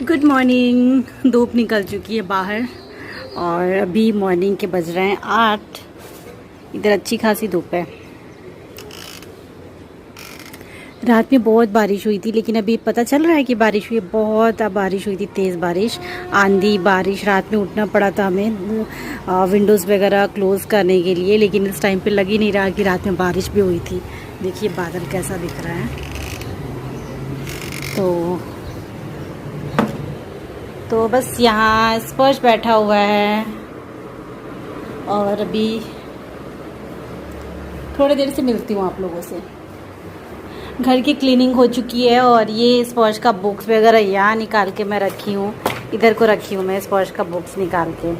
Good morning. धूप निकल चुकी है बाहर और अभी मॉर्निंग के बज रहे हैं 8। इधर अच्छी खासी धूप है। रात में बहुत बारिश हुई थी, लेकिन अभी पता चल रहा है कि बारिश हुई है। बहुत बारिश हुई थी, तेज़ बारिश, आंधी बारिश। रात में उठना पड़ा था हमें विंडोज़ वगैरह क्लोज़ करने के लिए, लेकिन इस टाइम पे लग ही नहीं रहा कि रात में बारिश भी हुई थी। देखिए बादल कैसा दिख रहा है। तो बस यहाँ स्पर्श बैठा हुआ है और अभी थोड़ी देर से मिलती हूँ आप लोगों से। घर की क्लीनिंग हो चुकी है और ये स्पर्श का बुक्स वगैरह यहाँ निकाल के मैं रखी हूँ। इधर को रखी हूँ मैं स्पर्श का बुक्स निकाल के,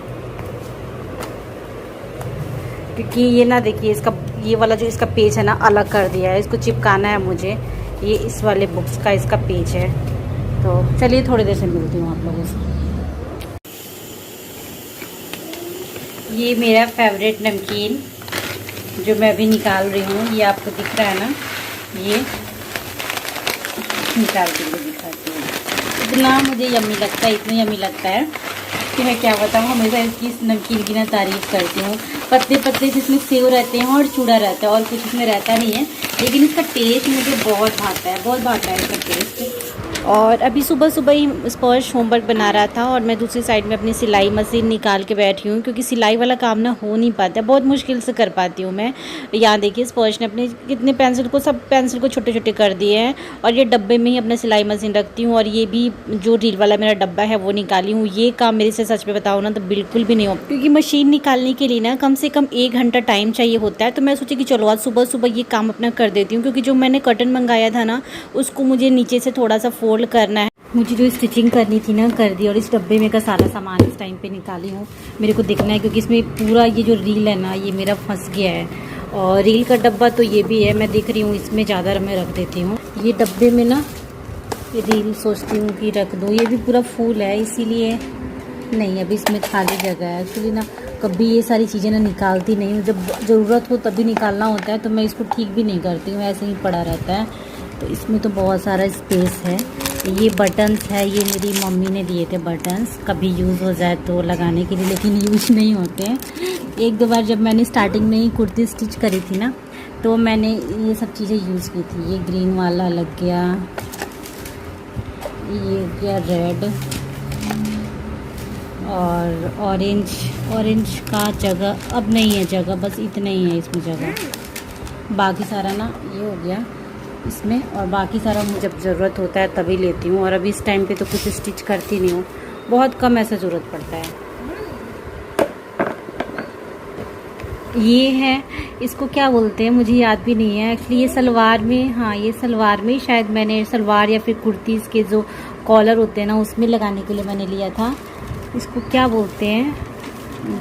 क्योंकि ये ना देखिए इसका ये वाला जो इसका पेज है ना अलग कर दिया है। इसको चिपकाना है मुझे। ये इस वाले बुक्स का इसका पेज है। तो चलिए थोड़ी देर से मिलती हूँ आप लोगों से। ये मेरा फेवरेट नमकीन जो मैं अभी निकाल रही हूँ, ये आपको दिख रहा है ना, ये निकाल के दिखाती हूँ। इतना मुझे यम्मी लगता है, इतना यम्मी लगता है कि मैं क्या बताऊँ। हमेशा इसकी इस नमकीन की ना तारीफ़ करती हूँ। पतले पतले जिसमें सेव रहते हैं और चूड़ा रहता है और कुछ इसमें रहता नहीं है, लेकिन इसका टेस्ट मुझे बहुत भाता है, बहुत भाता है इसका टेस्ट। और अभी सुबह सुबह ही स्पर्श होमवर्क बना रहा था और मैं दूसरी साइड में अपनी सिलाई मशीन निकाल के बैठी हूँ, क्योंकि सिलाई वाला काम ना हो नहीं पाता, बहुत मुश्किल से कर पाती हूँ मैं। यहाँ देखिए स्पर्श ने अपने कितने सब पेंसिल को छोटे छोटे कर दिए हैं और ये डब्बे में ही अपना सिलाई मशीन रखती हूँ। और ये भी जो रील वाला मेरा डब्बा है वो निकाली हूँ। ये काम मेरे से सच में बताऊँ ना तो बिल्कुल भी नहीं हो, क्योंकि मशीन निकालने के लिए ना कम से कम 1 घंटा टाइम चाहिए होता है। तो मैं सोची कि चलो आज सुबह सुबह ये काम अपना कर देती हूँ, क्योंकि जो मैंने कर्टन मंगाया था ना उसको मुझे नीचे से थोड़ा सा फोल्ड करना है। मुझे जो स्टिचिंग करनी थी ना कर दी, और इस डब्बे में का सारा सामान इस टाइम पे निकाली हूँ। मेरे को देखना है क्योंकि इसमें पूरा ये जो रील है ना ये मेरा फंस गया है। और रील का डब्बा तो ये भी है, मैं देख रही हूँ इसमें ज़्यादा मैं रख देती हूँ। ये डब्बे में ना ये रील सोचती हूँ कि रख दूँ, ये भी पूरा फुल है इसीलिए नहीं, अभी इसमें खाली जगह है। एक्चुअली ना कभी ये सारी चीज़ें ना निकालती नहीं हूँ, जब ज़रूरत हो तभी निकालना होता है, तो मैं इसको ठीक भी नहीं करती हूँ, ऐसे ही पड़ा रहता है। तो इसमें तो बहुत सारा स्पेस है। ये बटन्स है, ये मेरी मम्मी ने दिए थे बटन्स, कभी यूज़ हो जाए तो लगाने के लिए, लेकिन यूज़ नहीं होते हैं। 1-2 बार जब मैंने स्टार्टिंग में ही कुर्ती स्टिच करी थी ना तो मैंने ये सब चीज़ें यूज़ की थी। ये ग्रीन वाला लग गया, ये गया रेड और ऑरेंज का जगह अब नहीं है, जगह बस इतना ही है इसमें जगह। बाकी सारा ना ये हो गया इसमें, और बाकी सारा मुझे जब ज़रूरत होता है तभी लेती हूँ। और अभी इस टाइम पे तो कुछ स्टिच करती नहीं हूँ, बहुत कम ऐसा ज़रूरत पड़ता है। ये है, इसको क्या बोलते हैं मुझे याद भी नहीं है एक्चुअली। ये सलवार में, हाँ ये सलवार में शायद मैंने, सलवार या फिर कुर्तीज़ के जो कॉलर होते हैं ना उसमें लगाने के लिए मैंने लिया था। इसको क्या बोलते हैं,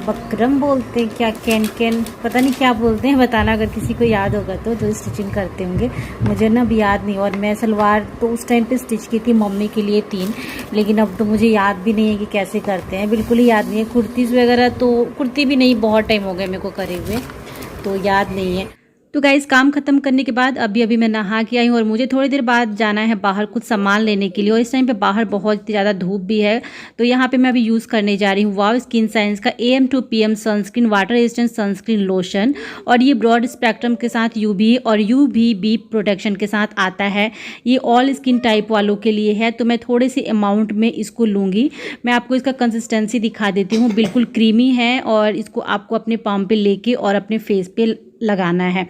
बकरम बोलते हैं क्या, कैन पता नहीं क्या बोलते हैं, बताना अगर किसी को याद होगा तो, जो स्टिचिंग करते होंगे। मुझे ना अभी याद नहीं। और मैं सलवार तो उस टाइम पे स्टिच की थी मम्मी के लिए 3, लेकिन अब तो मुझे याद भी नहीं है कि कैसे करते हैं, बिल्कुल ही याद नहीं है। कुर्तीज़ वगैरह तो, कुर्ती भी नहीं, बहुत टाइम हो गया मेरे को करे हुए, तो याद नहीं है। तो गाइस काम खत्म करने के बाद अभी मैं नहा के आई हूँ और मुझे थोड़ी देर बाद जाना है बाहर कुछ सामान लेने के लिए। और इस टाइम पे बाहर बहुत ज़्यादा धूप भी है, तो यहाँ पे मैं अभी यूज़ करने जा रही हूँ वाव स्किन साइंस का AM to PM sunscreen water resistant sunscreen lotion. और ये ब्रॉड स्पेक्ट्रम के साथ UV और UVB प्रोटेक्शन के साथ आता है। ये ऑल स्किन टाइप वालों के लिए है, तो मैं थोड़े से अमाउंट में इसको लूँगी। मैं आपको इसका कंसिस्टेंसी दिखा देती हूँ, बिल्कुल क्रीमी है और इसको आपको अपने पाम पे लेके और अपने फेस पे लगाना है।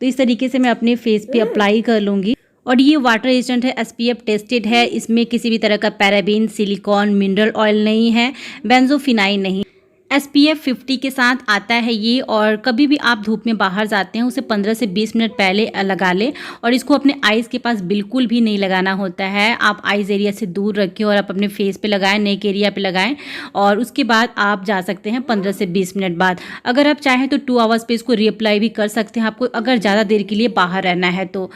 तो इस तरीके से मैं अपने फेस पे अप्लाई कर लूँगी। और ये वाटर रेजिस्टेंट है, SPF टेस्टेड है, इसमें किसी भी तरह का पैराबेन, सिलिकॉन, मिनरल ऑयल नहीं है, बेंजोफिनाइन नहीं। SPF 50 के साथ आता है ये। और कभी भी आप धूप में बाहर जाते हैं उसे 15 से 20 मिनट पहले लगा लें। और इसको अपने आइज़ के पास बिल्कुल भी नहीं लगाना होता है, आप आइज़ एरिया से दूर रखें और आप अपने फेस पे लगाएं, नेक एरिया पे लगाएं। और उसके बाद आप जा सकते हैं 15 से 20 मिनट बाद। अगर आप चाहें तो 2 आवर्स पे इसको रीअप्लाई भी कर सकते हैं, आपको अगर ज़्यादा देर के लिए बाहर रहना है तो।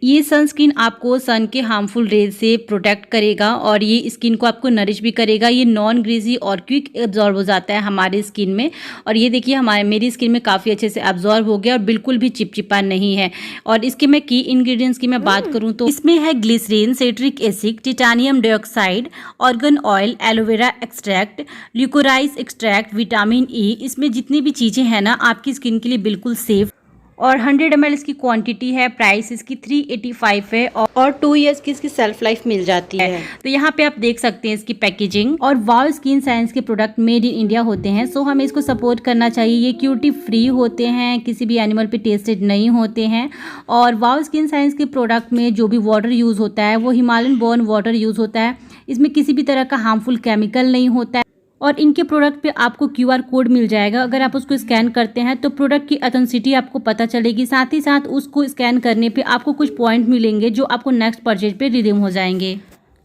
ये सनस्क्रीन आपको सन के हार्मफुल रेज से प्रोटेक्ट करेगा और ये स्किन को आपको नरिश भी करेगा। ये नॉन ग्रीजी और क्विक एब्जॉर्ब हो जाता है हमारे स्किन में। और ये देखिए मेरी स्किन में काफ़ी अच्छे से एब्जॉर्ब हो गया और बिल्कुल भी चिपचिपा नहीं है। और इसके मैं की इंग्रेडिएंट्स की मैं बात करूँ तो इसमें है glycerine, citric acid, titanium dioxide, organ oil, aloe vera extract, licorice extract, vitamin E. इसमें जितनी भी चीज़ें हैं ना आपकी स्किन के लिए बिल्कुल सेफ। और 100 ml इसकी क्वांटिटी है। प्राइस इसकी 385 है और 2 इयर्स की इसकी सेल्फ लाइफ मिल जाती है। तो यहाँ पे आप देख सकते हैं इसकी पैकेजिंग। और वाव स्किन साइंस के प्रोडक्ट मेड इन इंडिया होते हैं, सो हमें इसको सपोर्ट करना चाहिए। ये क्यूरिटी फ्री होते हैं, किसी भी एनिमल पे टेस्टेड नहीं होते हैं। और वाव स्किन साइंस के प्रोडक्ट में जो भी वाटर यूज़ होता है वो हिमालयन बोर्न वाटर यूज़ होता है। इसमें किसी भी तरह का हार्मफुल केमिकल नहीं होता है। और इनके प्रोडक्ट पे आपको QR कोड मिल जाएगा। अगर आप उसको स्कैन करते हैं तो प्रोडक्ट की ऑथेंटिसिटी आपको पता चलेगी। साथ ही साथ उसको स्कैन करने पे आपको कुछ पॉइंट मिलेंगे जो आपको नेक्स्ट परचेज पे रिडीम हो जाएंगे।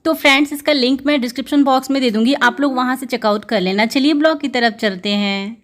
तो फ्रेंड्स, इसका लिंक मैं डिस्क्रिप्शन बॉक्स में दे दूंगी, आप लोग वहाँ से चेकआउट कर लेना। चलिए ब्लॉग की तरफ चलते हैं।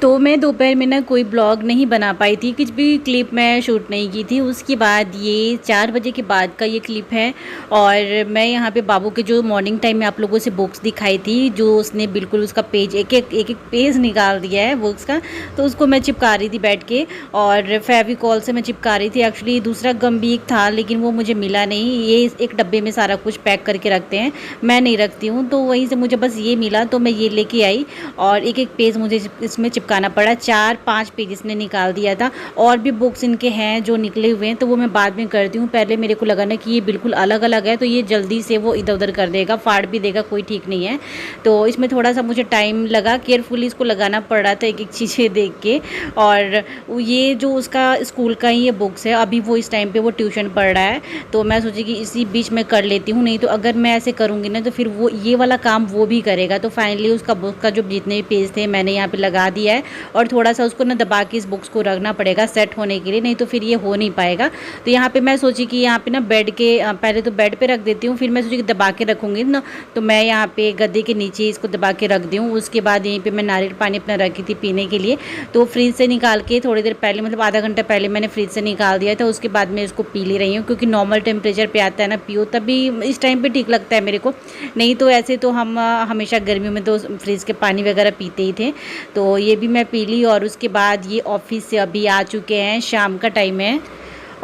तो मैं दोपहर में ना कोई ब्लॉग नहीं बना पाई थी, कुछ भी क्लिप मैं शूट नहीं की थी। उसके बाद ये 4 बजे के बाद का ये क्लिप है। और मैं यहाँ पे बाबू के जो मॉर्निंग टाइम में आप लोगों से बुक्स दिखाई थी, जो उसने बिल्कुल उसका पेज एक एक पेज निकाल दिया है बुक्स का, तो उसको मैं चिपका रही थी बैठ के। और फेविकॉल से मैं चिपका रही थी। एक्चुअली दूसरा गम भी एक था लेकिन वो मुझे मिला नहीं। ये एक डब्बे में सारा कुछ पैक करके रखते हैं, मैं नहीं रखती हूँ, तो वहीं से मुझे बस ये मिला तो मैं ये लेके आई। और एक एक पेज मुझे इसमें चिपकाना पड़ा। 4-5 पेज इसने निकाल दिया था। और भी बुक्स इनके हैं जो निकले हुए हैं, तो वो मैं बाद में करती हूँ। पहले मेरे को लगा ना कि ये बिल्कुल अलग अलग है, तो ये जल्दी से वो इधर उधर कर देगा, फाड़ भी देगा, कोई ठीक नहीं है। तो इसमें थोड़ा सा मुझे टाइम लगा, केयरफुली इसको लगाना पड़ रहा था एक एक चीज़ें देख के। और ये जो उसका स्कूल का ही ये बुक्स है, अभी वो इस टाइम पर वो ट्यूशन पढ़ रहा है, तो मैं सोची कि इसी बीच में कर लेती हूँ। नहीं तो अगर मैं ऐसे करूँगी ना तो फिर वो ये वाला काम वो भी करेगा। तो फाइनली उसका बुक का जो जितने भी पेज थे मैंने यहाँ पे लगा दिया है। और थोड़ा सा उसको ना दबा के इस बुक्स को रखना पड़ेगा सेट होने के लिए, नहीं तो फिर ये हो नहीं पाएगा। तो यहाँ पे मैं सोची कि यहाँ पे ना बेड के पहले तो बेड पे रख देती हूँ, फिर मैं सोची कि दबा के रखूँगी ना, तो मैं यहाँ पे गद्दे के नीचे इसको दबा के रख दूँ। उसके बाद यहीं पे मैं नारियल पानी अपना रखी थी पीने के लिए, तो फ्रिज से निकाल के थोड़ी देर पहले, मतलब आधा घंटा पहले मैंने फ्रिज से निकाल दिया था। उसके बाद मैं इसको पी ले रही हूँ, क्योंकि नॉर्मल टेम्परेचर पे आता है ना पियो, तभी इस टाइम पे ठीक लगता है मेरे को। नहीं तो ऐसे तो हम हमेशा गर्मियों में तो फ्रिज के पानी वगैरह पीते ही थे। तो ये भी मैं पी ली। और उसके बाद ये ऑफिस से अभी आ चुके हैं, शाम का टाइम है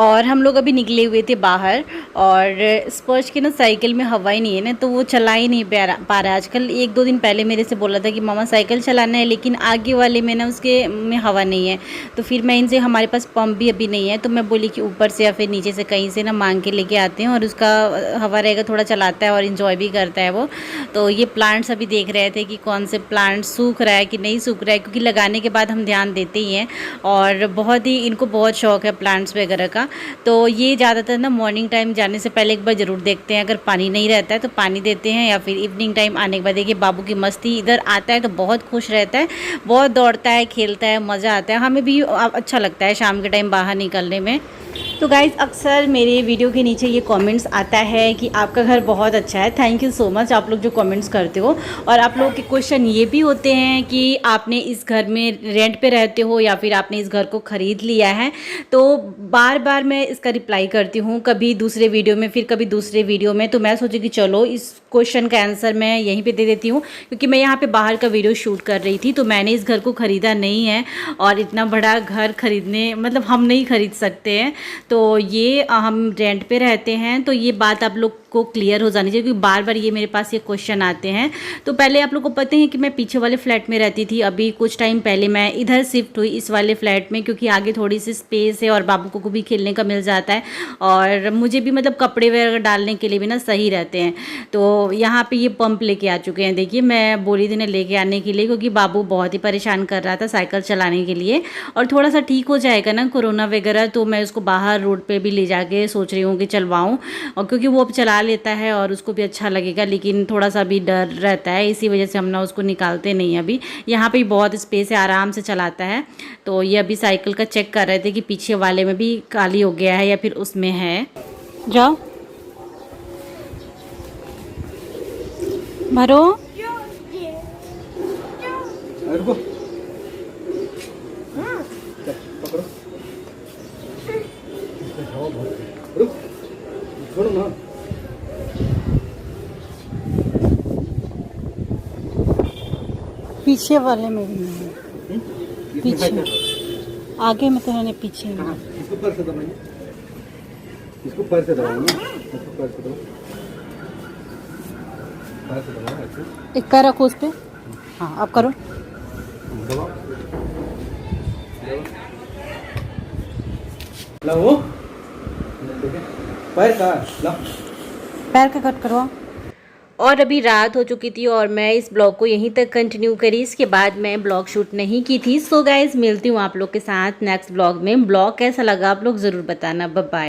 और हम लोग अभी निकले हुए थे बाहर। और स्पर्श के ना साइकिल में हवा ही नहीं है ना, तो वो चला ही नहीं पा रहा है आजकल। 1-2 दिन पहले मेरे से बोला था कि मामा साइकिल चलाना है, लेकिन आगे वाले में ना उसके में हवा नहीं है। तो फिर मैं इनसे, हमारे पास पंप भी अभी नहीं है, तो मैं बोली कि ऊपर से या फिर नीचे से कहीं से ना मांग के लेके आते हैं, और उसका हवा रहेगा, थोड़ा चलाता है और इन्जॉय भी करता है वो। तो ये प्लांट्स अभी देख रहे थे कि कौन से प्लांट सूख रहा है कि नहीं सूख रहा है, क्योंकि लगाने के बाद हम ध्यान देते ही हैं। और बहुत ही इनको बहुत शौक है प्लांट्स वगैरह का। तो ये ज़्यादातर ना मॉर्निंग टाइम जाने से पहले एक बार ज़रूर देखते हैं, अगर पानी नहीं रहता है तो पानी देते हैं, या फिर इवनिंग टाइम आने के बाद। देखिए बाबू की मस्ती, इधर आता है तो बहुत खुश रहता है, बहुत दौड़ता है, खेलता है, मज़ा आता है। हमें भी अच्छा लगता है शाम के टाइम बाहर निकलने में। तो गाइज़, अक्सर मेरे वीडियो के नीचे ये कमेंट्स आता है कि आपका घर बहुत अच्छा है। थैंक यू सो मच आप लोग जो कमेंट्स करते हो। और आप लोगों के क्वेश्चन ये भी होते हैं कि आपने इस घर में रेंट पे रहते हो या फिर आपने इस घर को ख़रीद लिया है। तो बार बार मैं इसका रिप्लाई करती हूँ, कभी दूसरे वीडियो में, फिर कभी दूसरे वीडियो में। तो मैं सोची कि चलो इस क्वेश्चन का आंसर मैं यहीं पे दे देती हूँ, क्योंकि मैं यहाँ पे बाहर का वीडियो शूट कर रही थी। तो मैंने इस घर को ख़रीदा नहीं है, और इतना बड़ा घर खरीदने, मतलब हम नहीं खरीद सकते हैं। तो ये हम रेंट पे रहते हैं, तो ये बात आप लोग को क्लियर हो जानी चाहिए, क्योंकि बार बार ये मेरे पास ये क्वेश्चन आते हैं। तो पहले आप लोग को पता है कि मैं पीछे वाले फ्लैट में रहती थी, अभी कुछ टाइम पहले मैं इधर शिफ्ट हुई इस वाले फ्लैट में, क्योंकि आगे थोड़ी सी स्पेस है और बाबू को भी खेलने का मिल जाता है, और मुझे भी मतलब कपड़े वगैरह डालने के लिए भी ना सही रहते हैं। तो यहाँ पे ये पंप लेके आ चुके हैं। देखिए मैं बोली थी ना लेके आने के लिए, क्योंकि बाबू बहुत ही परेशान कर रहा था साइकिल चलाने के लिए। और थोड़ा सा ठीक हो जाएगा ना कोरोना वगैरह, तो मैं उसको बाहर रोड पे भी ले जाके सोच रही हूँ कि चलवाऊँ, और क्योंकि वो अब चला लेता है और उसको भी अच्छा लगेगा, लेकिन थोड़ा सा भी डर रहता है, इसी वजह से हम ना उसको निकालते नहीं। अभी यहाँ पे बहुत स्पेस है, आराम से चलाता है। तो ये अभी साइकिल का चेक कर रहे थे कि पीछे वाले में भी खाली हो गया है या फिर उसमें है। जाओ भरो। पीछे वाले में भी नहीं है, पीछे आगे में तो मैंने पीछे में। इसको पैर से दबाइए, इसको पैर से दबाइए, इसको पैर से दबाओ, पैर से दबाओ ऐसे एक पैर रखो उस पे। हाँ अब करो। दबाओ, लाओ पैर का लाओ, पैर का कट करवाओ। और अभी रात हो चुकी थी और मैं इस ब्लॉग को यहीं तक कंटिन्यू करी। इसके बाद मैं ब्लॉग शूट नहीं की थी। सो गाइज मिलती हूँ आप लोग के साथ नेक्स्ट ब्लॉग में। ब्लॉग कैसा लगा आप लोग ज़रूर बताना। Bye bye.